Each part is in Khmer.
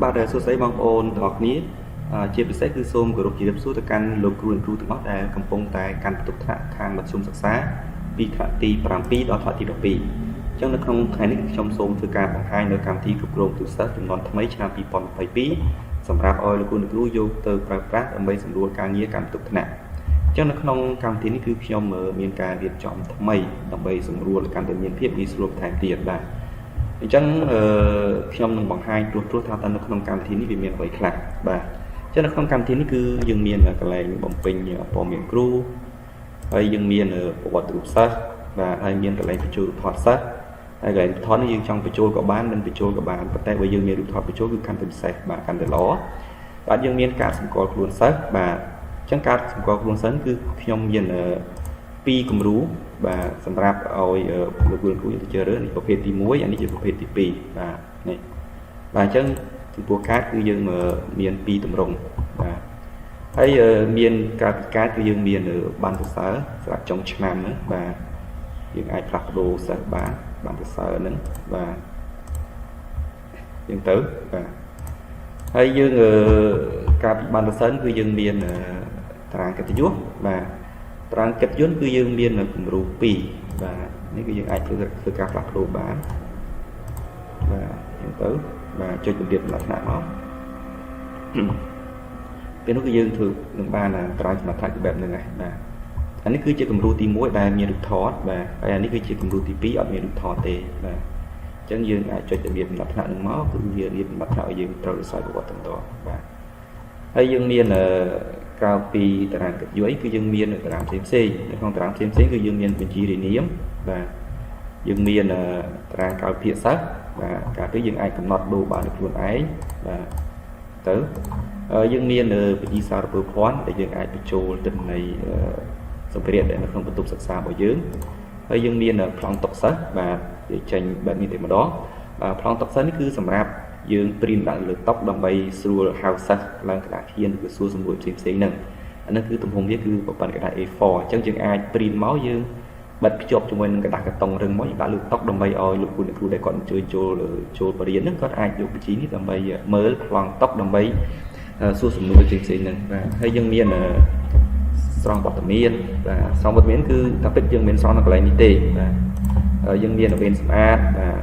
បាទសួស្តីបងប្អូនទាំងអស់គ្នាជាពិសេសគឺសូមគោរពជម្រាបសួរទៅកាន់លោកគ្រូនិងគ្រូទាំងអស់ដែលកំពុងតែកាន់បន្ទុកថ្នាក់ខាងមធ្យមសិក្សាពីថ្នាក់ទី7ដល់ថ្នាក់ទី12អញ្ចឹងនៅក្នុងថ្ងៃនេះខ្ញុំសូមធ្វើការបង្ហាញនៅកម្មវិធីគ្រប់គ្រងទូរស័ព្ទចំនួនថ្មីឆ្នាំ2022សម្រាប់ឲ្យលោកគ្រូនិងគ្រូយកទៅប្រើប្រាស់ដើម្បីសម្រួលការងារកាន់បន្ទុកថ្នាក់អញ្ចឹងនៅក្នុងកម្មវិធីនេះគឺខ្ញុំមានការរៀបចំថ្មីដើម្បីសម្រួលកាន់តែមានភាពងាយស្រួលបន្ថែមទៀតបាទអញ្ចឹងខ្ញុំនឹងបង្ហាញព្រោះថាតើនៅក្នុងកម្មវិធីនេះវាមានអ្វីខ្លះបាទអញ្ចឹងនៅក្នុងកម្មវិធីនេះគឺយើងមានកន្លែងបំពេញព័ត៌មានគ្រូហើយយើងមានប្រវត្តិរូបសិស្សបាទហើយមានកន្លែងបញ្ចូលរូបថតសិស្សហើយកន្លែងថតនេះយើងចង់បញ្ចូលក៏បានមិនបញ្ចូលក៏បានប៉ុន្តែបើយើងមានរូបថតបញ្ចូលគឺកាន់តែពិសេសបាទកាន់តែល្អបាទយើងមានការសម្គាល់ខ្លួនសិស្សបាទអញ្ចឹងការសម្គាល់ខ្លួនសិស្សគឺខ្ញុំមាន2គំរូបាទសម្រាប់ឲ្យលោកគ្រូទៅជ្រើសរើសនេះប្រភេទទី1អានេះជាប្រភេទទី2បាទនេះបាទអញ្ចឹងចំពោះកាតគឺយើងមាន2ទម្រង់បាទហើយមានការពិការគឺយើងមានបានសរសើរសម្រាប់ចុងឆ្នាំហ្នឹងបាទយើងអាចផ្លាស់ប្ដូរសិស្សបានសរសើរហ្នឹងបាទយើងទៅបាទហើយយើងការបានសរសើរគឺយើងមានតារាងកិត្តិយសបាទតារាងកិត្តិយសគឺយើងមានគំរូ2បាទនេះគឺយើងអាចធ្វើការផ្លាស់ប្ដូរបានបាទយើងទៅបាទចុចពង្រៀបលក្ខណៈមកពេលនោះគឺយើងធ្វើនឹងបានតារាងចំណាត់ថ្នាក់បែបហ្នឹងហើយបាទអានេះគឺជាគំរូទី1ដែលមានរូបថតបាទហើយអានេះគឺជាគំរូទី2អត់មានរូបថតទេបាទអញ្ចឹងយើងអាចចុចរបៀបចំណាត់ថ្នាក់នឹងមកគឺវារៀបចំណាត់ថ្នាក់ឲ្យយើងត្រូវរសាយប្រវត្តិបន្តបាទហើយយើងមានក្រៅពីតារាងកិត្តិយសគឺយើងមានតារាងផ្សេងៗនៅក្នុងតារាងផ្សេងៗគឺយើងមានបញ្ជីរាយនាមបាទយើងមានតារាងកាលវិភាគសិស្សបាទកាលពីយើងអាចកំណត់ដូរបានដោយខ្លួនឯងបាទទៅយើងមានបញ្ជីសារពើភ័ណ្ឌដែលយើងអាចបញ្ចូលទិន្នន័យសម្ភារៈដែលនៅក្នុងបន្ទប់សិក្សារបស់យើងហើយយើងមានប្លង់តុសិស្សបាទវាចេញបែបនេះតែម្ដងបាទប្លង់តុសិស្សនេះគឺសម្រាប់យើងព្រីនដាក់លើតុដើម្បីស្រួលហៅសិស្សឡើងក្តារខៀនឬសួរសំណួរផ្សេងៗហ្នឹងអានេះគឺទំហំវាគឺប្រព័ន្ធกระดาษ A4 អញ្ចឹងយើងអាចព្រីនមកយើងបិទភ្ជាប់ជាមួយនឹងกระดาษកាតុងរឹងមកយើងដាក់លើតុដើម្បីឲ្យលោកគ្រូអ្នកគ្រូដែលគាត់អញ្ជើញចូលបរិញ្ញាបត្រហ្នឹងគាត់អាចយកបញ្ជីនេះដើម្បីមើលប្លង់តុដើម្បីសួរសំណួរផ្សេងៗហ្នឹងបាទហើយយើងមានស្រង់វត្តមានបាទស្រង់វត្តមានគឺតែពិតយើងមានស្រង់នៅកន្លែងនេះទេបាទយើងមានវេនសម្អាតបាទ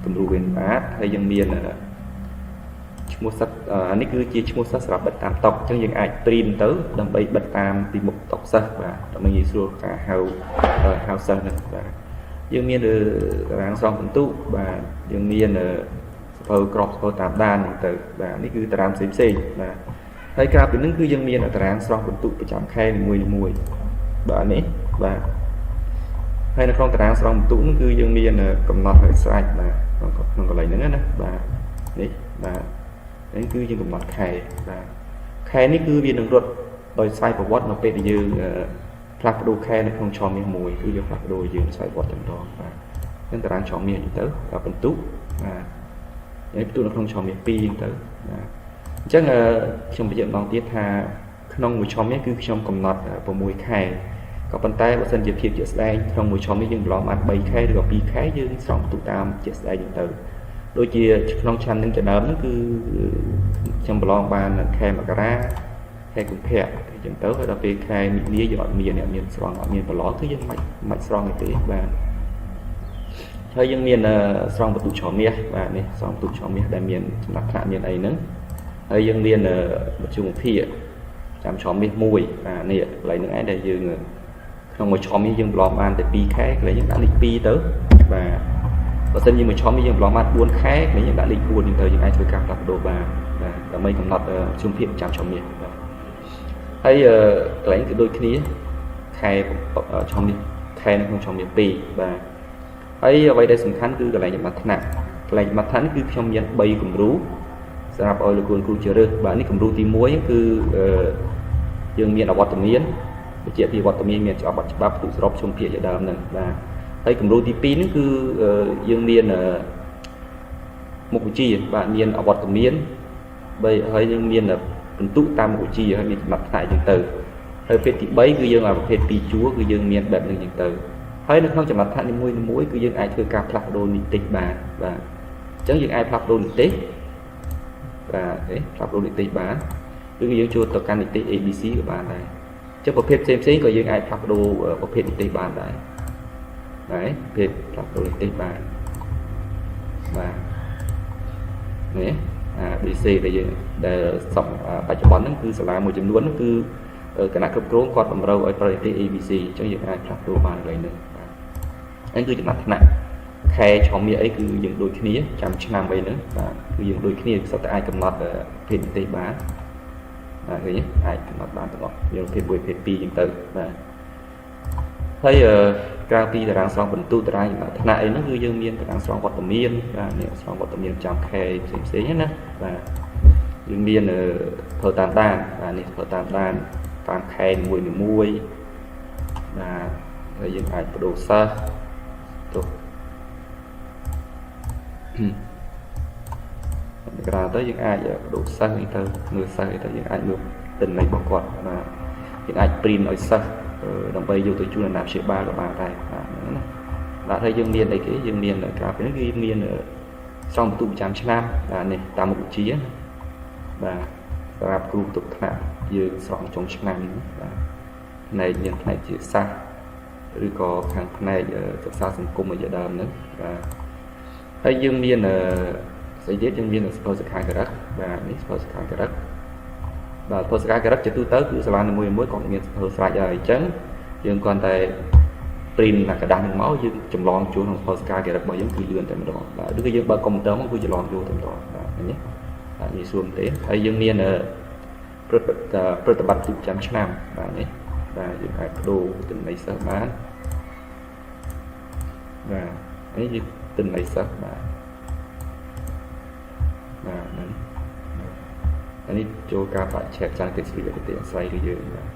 គំរូវេនសម្អាតហើយយើងមានឈ្មោះសិស្សអានេះគឺជាឈ្មោះសិស្សសម្រាប់បិទតាមតុអញ្ចឹងយើងអាចព្រីនទៅដើម្បីបិទតាមពីមុខតុសិស្សបាទដើម្បីងាយស្រួលការហៅសិស្សហ្នឹងបាទយើងមានតារាងស្រង់ពិន្ទុបាទយើងមានសភៅក្របសភៅតាមដានហ្នឹងទៅបាទនេះគឺតារាងផ្សេងបាទហើយក្រៅពីនេះគឺយើងមានតារាងស្រង់ពិន្ទុប្រចាំខែនីមួយបាទនេះបាទហើយនៅក្នុងតារាងស្រង់ពិន្ទុនេះគឺយើងមានកំណត់ឲ្យស្រេចបាទក្នុងកន្លែងហ្នឹងណាបាទនេះបាទនេះគឺយើងកំណត់ខែបាទខែនេះគឺវានឹងរត់ដោយស្វ័យប្រវត្តិនៅពេលដែលយើងផ្លាស់ប្ដូរខែនៅក្នុងឆមាសមួយគឺយើងផ្លាស់ប្ដូរយើងស្វ័យប្រវត្តិតែម្ដងបាទអញ្ចឹងតារាងឆមាសហ្នឹងទៅដល់ពិន្ទុបាទហើយពិន្ទុនៅក្នុងឆមាស2ហ្នឹងទៅបាទអញ្ចឹងខ្ញុំបញ្ជាក់ម្ដងទៀតថាក្នុងមួយឆមាសគឺខ្ញុំកំណត់6ខែក៏ប៉ុន្តែបើសិនជាភាពជាក់ស្ដែងក្នុងមួយឆមាសយើងប្រឡងបាន3ខែឬក៏2ខែយើងស្រង់ពិន្ទុតាមជាក់ស្ដែងហ្នឹងទៅដូចជាក្នុងឆ្នាំនឹងជាដើមហ្នឹងគឺខ្ញុំប្រឡងបានខែមករាខែកុម្ភៈអញ្ចឹងទៅហើយដល់ពេលខែមិនិនាយើងអត់មានស្រង់អត់មានប្រឡងគឺយើងមិនស្រង់ទេបាទហើយយើងមានស្រង់បន្ទុកឆមាសបាទនេះស្រង់បន្ទុកឆមាសដែលមានចំណាត់ថ្នាក់មានអីហ្នឹងហើយយើងមានមជ្ឈមភាគចាំឆមាស1បាទនេះកន្លែងហ្នឹងឯងដែលយើងក្នុងមួយឆមាសយើងប្រឡងបានតែ2ខែកន្លែងយើងដាក់លេខ2ទៅបាទបើសិនជាមួយឆមាសយើងប្រឡងបាន4ខែកន្លែងយើងដាក់លេខ4ហ្នឹងទៅយើងអាចធ្វើការផ្លាស់ប្ដូរបានបាទដើម្បីកំណត់ជុំភាពប្រចាំឆមាសបាទហើយកន្លែងគឺដូចគ្នាខែឆមាសខែនៅក្នុងឆមាស2បាទហើយអ្វីដែលសំខាន់គឺកន្លែងចំណាត់ថ្នាក់កន្លែងចំណាត់ថ្នាក់គឺខ្ញុំមាន3គំរូសម្រាប់ឲ្យលោកគ្រូជ្រើសរើសបាទនេះគំរូទី1គឺយើងមានអវត្តមានបញ្ជាក់ពីអវត្តមានមានច្បាប់ទូសរុបជុំភាគជាដើមហ្នឹងបាទហើយគំរូទី2នេះគឺយើងមានមុខវិជ្ជាបាទមានអវត្តមានហើយយើងមានពិន្ទុតាមមុខវិជ្ជាហើយមានចំណាត់ថ្នាក់អញ្ចឹងទៅហើយប្រភេទទី3គឺយើងប្រភេទ2ជួរគឺយើងមានបែបហ្នឹងអញ្ចឹងទៅហើយនៅក្នុងចំណាត់ថ្នាក់នីមួយៗគឺយើងអាចធ្វើការផ្លាស់ប្ដូរនីតិបានបាទអញ្ចឹងយើងអាចផ្លាស់ប្ដូរនីតិ và thế lắp đồ tịch bán cứ dương chua tập can tịch ABC của bạn này cho một phép xem có dương ai lắp đồ một phép tịch bán đấy phép lắp đồ tịch bán và đấy BC để sòng bài cho bón nó cứ sẽ là một chấm luôn nó cứ cái này cấp rốn còn bằng râu ở project ABC cho những ai lắp đồ bàn này nữa anh cứ chụp mặt nặng khe cho mi ấy cứ những đôi kia chăm năm vậy nữa và cứ những đôi kia sau ai cầm lọt phê tây bán cái nhé ai cầm lọt bán tụi những phê buổi phê pi những từ và thấy cao pi là đang xong phần tu tại mà thằng này nó cứ dương miên đang xong vật tầm miên và nếu xong vật tầm miên trong khe xí nhất và dương miên thờ tàn đàn và nếu thờ tàn đàn tam khe mùi và dương ai đồ sơ ra tới những ai đủ sân thì thôi người sân thì những ai được tình này bỏ quạt mà những ai print nói sân đồng bây vô tôi chú là nạp triệu ba của bạn này đã thấy dương miên này cái dương miên là cả cái ghi miên ở trong tụ trăm năm là này tạo một vị trí và rạp cru tục nạp dương xong trong năm này những này chỉ xaឬក៏ខាងផ្នែកសិក្សាសង្គមởដើមហ្នឹងបាទហើយយើងមានស្អីទៀតយើងមានសភៅសិក្ខាការៈបាទនេះសភៅសិក្ខាការៈបាទសភៅសិក្ខាការៈជាទូទៅគឺសាលានីមួយៗក៏មានសភៅស្រាច់ហើយអញ្ចឹងយើងគ្រាន់តែ print ណាกระดาษនឹងមកយើងចម្លងចូលក្នុងសភៅសិក្ខាការៈរបស់យើងគឺលឿនតែម្ដងបាទឬក៏យើងបើកកុំព្យូទ័រមកគឺចម្លងចូលតែម្ដងបាទនេះបាទនេះសួរទេហើយយើងមានប្រតិបត្តិប្រចាំឆ្នាំបាទនេះបាទយើងអាចបដូរទិន្នន័យសិស្សបានបាទនេះយើងទិន្នន័យសិស្សបាទនេះចូលការបាក់ឆែកចាស់តិចស្វីវិទ្យាស្វ័យរបស់យើងបាទ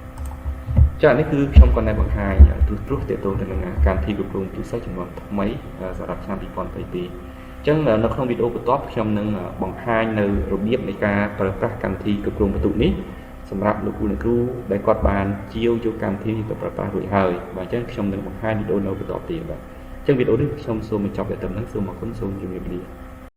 ចានេះគឺខ្ញុំគាត់តែបង្ហាញទ្រុសទាក់ទងទៅនឹងកម្មវិធីគ្រប់គ្រងទូរស័ព្ទចំនួនថ្មីសម្រាប់ឆ្នាំ2022អញ្ចឹងនៅក្នុងវីដេអូបន្ទាប់ខ្ញុំនឹងបង្ហាញនៅរបៀបនៃការប្រើប្រាស់កម្មវិធីគ្រប់គ្រងបន្ទុកនេះសម្រាប់លោកគ្រូដែលគាត់បានជាវយកកម្មវិធីទៅប្រើប្រាស់រួចហើយបាទអញ្ចឹងខ្ញុំនឹងបង្ហាញវីដេអូនៅបន្តទៀតបាទអញ្ចឹងវីដេអូនេះខ្ញុំសូមបញ្ចប់តែត្រឹមហ្នឹងសូមអរគុណសូមជម្រាបលា